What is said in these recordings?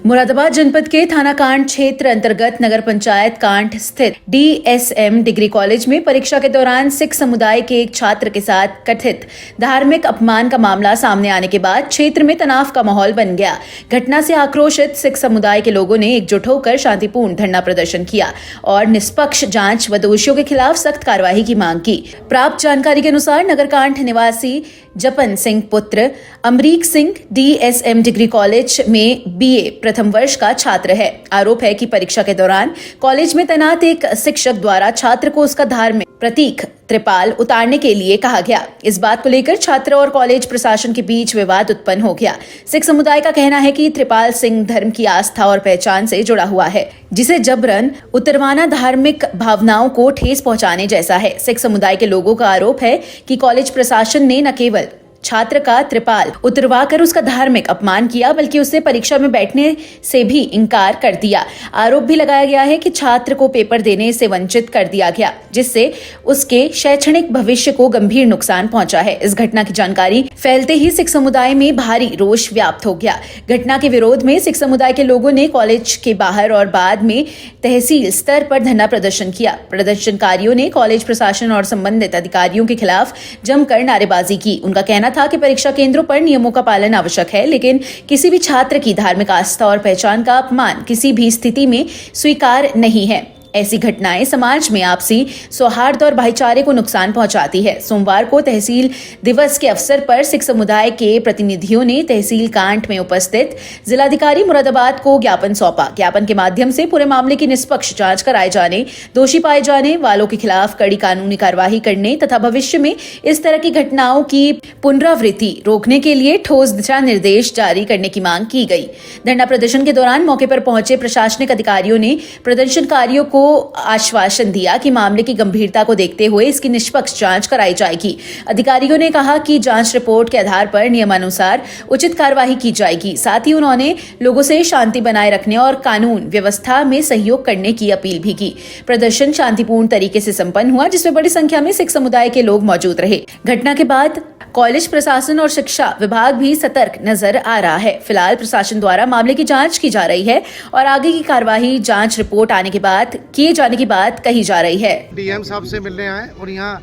मुरादाबाद जनपद के थाना कांठ क्षेत्र अंतर्गत नगर पंचायत कांठ स्थित DSM डिग्री कॉलेज में परीक्षा के दौरान सिख समुदाय के एक छात्र के साथ कथित धार्मिक अपमान का मामला सामने आने के बाद क्षेत्र में तनाव का माहौल बन गया। घटना से आक्रोशित सिख समुदाय के लोगों ने एकजुट होकर शांतिपूर्ण धरना प्रदर्शन किया और निष्पक्ष जांच व दोषियों के खिलाफ सख्त कार्रवाई की मांग की। प्राप्त जानकारी के अनुसार नगर कांठ निवासी जपन सिंह पुत्र Amrik Singh DSM degree college में BA प्रथम वर्ष का छात्र है। आरोप है कि परीक्षा के दौरान कॉलेज में तैनात एक शिक्षक द्वारा छात्र को उसका धार्मिक प्रतीक त्रिपाल उतारने के लिए कहा गया। इस बात को लेकर छात्र और कॉलेज प्रशासन के बीच विवाद उत्पन्न हो गया। सिख समुदाय का कहना है कि त्रिपाल सिंह धर्म की आस्था और पहचान से जुड़ा हुआ है, जिसे जबरन उतरवाना धार्मिक भावनाओं को ठेस पहुंचाने जैसा है। सिख समुदाय के लोगों का आरोप है कि कॉलेज प्रशासन ने न केवल छात्र का त्रिपाल उतरवाकर उसका धार्मिक अपमान किया, बल्कि उससे परीक्षा में बैठने से भी इनकार कर दिया। आरोप भी लगाया गया है कि छात्र को पेपर देने से वंचित कर दिया गया, जिससे उसके शैक्षणिक भविष्य को गंभीर नुकसान पहुंचा है। इस घटना की जानकारी फैलते ही सिख समुदाय में भारी रोष व्याप्त हो गया। घटना के विरोध में सिख समुदाय के लोगों ने कॉलेज के बाहर और बाद में तहसील स्तर पर धरना प्रदर्शन किया। प्रदर्शनकारियों ने कॉलेज प्रशासन और संबंधित अधिकारियों के खिलाफ जमकर नारेबाजी की। उनका कहना था कि परीक्षा केंद्रों पर नियमों का पालन आवश्यक है, लेकिन किसी भी छात्र की धार्मिक आस्था और पहचान का अपमान किसी भी स्थिति में स्वीकार नहीं है। ऐसी घटनाएं समाज में आपसी सौहार्द और भाईचारे को नुकसान पहुंचाती है। सोमवार को तहसील दिवस के अवसर पर सिख समुदाय के प्रतिनिधियों ने तहसील कांठ में उपस्थित जिलाधिकारी मुरादाबाद को ज्ञापन सौंपा। ज्ञापन के माध्यम से पूरे मामले की निष्पक्ष जांच कराए जाने, दोषी पाए जाने वालों के खिलाफ कड़ी कानूनी कार्यवाही करने तथा भविष्य में इस तरह की घटनाओं की पुनरावृत्ति रोकने के लिए ठोस दिशा निर्देश जारी करने की मांग की गई। धरना प्रदर्शन के दौरान मौके पर पहुंचे प्रशासनिक अधिकारियों ने प्रदर्शनकारियों को आश्वासन दिया कि मामले की गंभीरता को देखते हुए इसकी निष्पक्ष जांच कराई जाएगी। अधिकारियों ने कहा कि जांच रिपोर्ट के आधार पर नियमानुसार उचित कार्यवाही की जाएगी। साथ ही उन्होंने लोगों से शांति बनाए रखने और कानून व्यवस्था में सहयोग करने की अपील भी की। प्रदर्शन शांतिपूर्ण तरीके से संपन्न हुआ, जिसमें बड़ी संख्या में सिख समुदाय के लोग मौजूद रहे। घटना के बाद कॉलेज प्रशासन और शिक्षा विभाग भी सतर्क नजर आ रहा है। फिलहाल प्रशासन द्वारा मामले की जांच की जा रही है और आगे की कार्यवाही जांच रिपोर्ट आने के बाद किए जाने की बात कही जा रही है। DM साहब से मिलने आए और यहाँ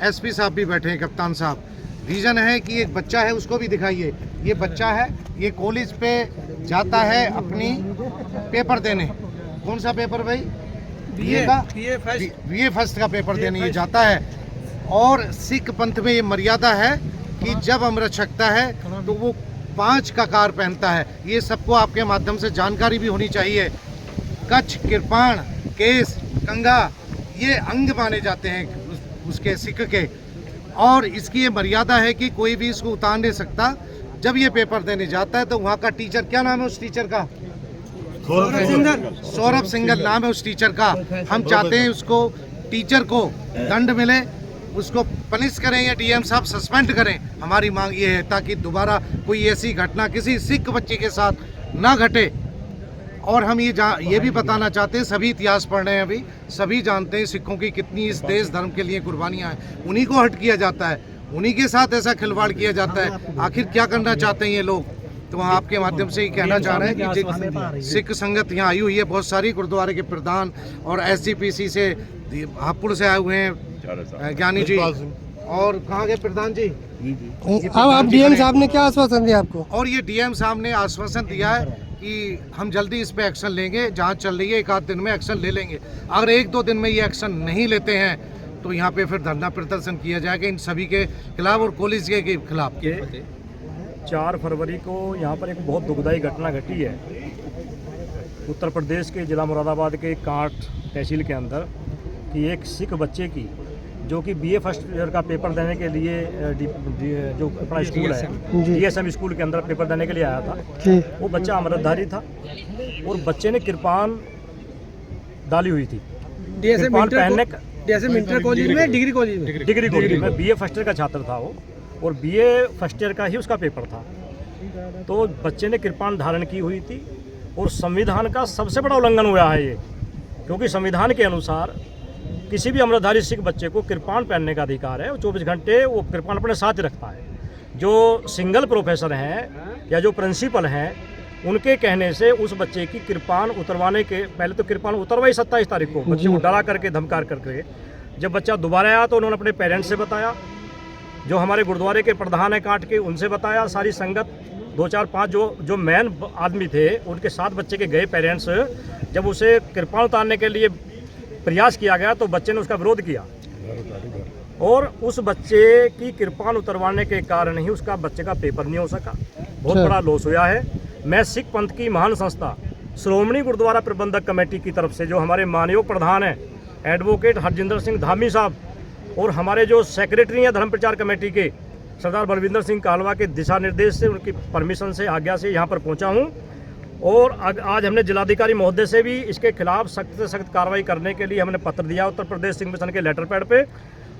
SP साहब भी बैठे हैं, कप्तान साहब। रीजन है कि एक बच्चा है, उसको भी दिखाइए। ये बच्चा है, ये कॉलेज पे जाता है अपनी पेपर देने। कौन सा पेपर भाई? BA फर्स्ट का पेपर देने ये जाता है। और सिख पंथ में ये मर्यादा है कि जब अमृत छकता है तो वो 5 ककार पहनता है। ये सबको आपके माध्यम से जानकारी भी होनी चाहिए। कच्छ, कृपाण, केस, कंगा ये अंग माने जाते हैं उसके सिख के, और इसकी ये मर्यादा है कि कोई भी इसको उतार नहीं सकता। जब ये पेपर देने जाता है तो वहाँ का टीचर, क्या नाम है उस टीचर का? सौरभ सिंघल नाम है उस टीचर का। हम चाहते हैं उसको, टीचर को दंड मिले, उसको पनिश करें या DM साहब सस्पेंड करें। हमारी मांग ये है ताकि दोबारा कोई ऐसी घटना किसी सिख बच्चे के साथ ना घटे। और हम ये भी बताना चाहते हैं, सभी इतिहास पढ़ रहे हैं अभी, सभी जानते हैं सिखों की कितनी इस देश धर्म के लिए कुर्बानियाँ हैं। उन्हीं को हट किया जाता है, उन्हीं के साथ ऐसा खिलवाड़ किया जाता है। आखिर क्या करना चाहते हैं ये लोग? तो हम आपके माध्यम से ही कहना चाह रहे हैं कि सिख संगत यहाँ आई हुई है, बहुत सारी गुरुद्वारे के प्रधान और SGPC से, हापुड़ से आए हुए हैं ज्ञानी जी, और कहाँ गए प्रधान जी? अब आप DM साहब ने क्या आश्वासन दिया आपको? और ये DM साहब ने आश्वासन दिया है कि हम जल्दी इस पे एक्शन लेंगे। जांच चल रही है, 1-8 दिन में एक्शन ले लेंगे। अगर 1-2 दिन में ये एक्शन नहीं लेते हैं तो यहाँ पे फिर धरना प्रदर्शन किया जाएगा इन सभी के खिलाफ और कॉलेज के खिलाफ। 4 फरवरी को यहाँ पर एक बहुत दुखदायी घटना घटी है उत्तर प्रदेश के जिला मुरादाबाद के कांठ तहसील के अंदर, कि एक सिख बच्चे की, जो कि BA फर्स्ट ईयर का पेपर देने के लिए जो अपना स्कूल है DSM स्कूल के अंदर पेपर देने के लिए आया था, वो बच्चा अमृतधारी था और बच्चे ने कृपान डाली हुई थी। कृपान पहनने का DSM इंटर कॉलेज में, डिग्री कॉलेज में BA फर्स्ट ईयर का छात्र था वो, और BA फर्स्ट ईयर का ही उसका पेपर था। तो बच्चे ने कृपान धारण की हुई थी और संविधान का सबसे बड़ा उल्लंघन हुआ है ये, क्योंकि संविधान के अनुसार किसी भी अमृतधारी सिख बच्चे को कृपान पहनने का अधिकार है। 24 घंटे वो कृपान अपने साथ ही रखता है। जो सिंगल प्रोफेसर हैं या जो प्रिंसिपल हैं उनके कहने से उस बच्चे की कृपान उतरवाने के पहले तो कृपान उतरवाई 27 तारीख को बच्चे को डरा करके धमकार करके। जब बच्चा दोबारा आया तो उन्होंने अपने पेरेंट्स से बताया, जो हमारे गुरुद्वारे के प्रधान है कांट के उनसे बताया, सारी संगत 2 4 5 जो मेन आदमी थे उनके साथ बच्चे के गए पेरेंट्स। जब उसे कृपान उतारने के लिए प्रयास किया गया तो बच्चे ने उसका विरोध किया और उस बच्चे की कृपान उतरवाने के कारण ही उसका बच्चे का पेपर नहीं हो सका। बहुत बड़ा लॉस हुआ है। मैं सिख पंथ की महान संस्था श्रोमणी गुरुद्वारा प्रबंधक कमेटी की तरफ से जो हमारे मानयोग प्रधान हैं एडवोकेट हरजिंदर सिंह धामी साहब और हमारे जो सेक्रेटरी हैं धर्म प्रचार कमेटी के सरदार बलविंदर सिंह कालवा के दिशा निर्देश से, उनकी परमिशन से, आज्ञा से यहाँ पर पहुँचा हूँ। और आज हमने जिलाधिकारी महोदय से भी इसके खिलाफ सख्त से सख्त कार्रवाई करने के लिए हमने पत्र दिया उत्तर प्रदेश सिंह मिशन के लेटर पैड पे।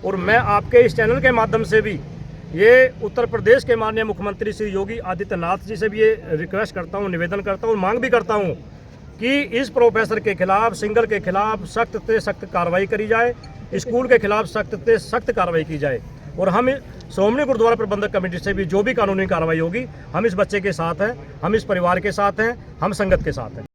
और मैं आपके इस चैनल के माध्यम से भी ये उत्तर प्रदेश के माननीय मुख्यमंत्री श्री योगी आदित्यनाथ जी से भी ये रिक्वेस्ट करता हूँ, निवेदन करता हूँ, मांग भी करता हूँ कि इस प्रोफेसर के खिलाफ, सिंगल के खिलाफ सख्त से सख्त कार्रवाई करी जाए, स्कूल के खिलाफ सख्त से सख्त कार्रवाई की जाए। और हम श्रोमणी गुरुद्वारा प्रबंधक कमेटी से भी जो भी कानूनी कार्रवाई होगी हम इस बच्चे के साथ हैं, हम इस परिवार के साथ हैं, हम संगत के साथ हैं।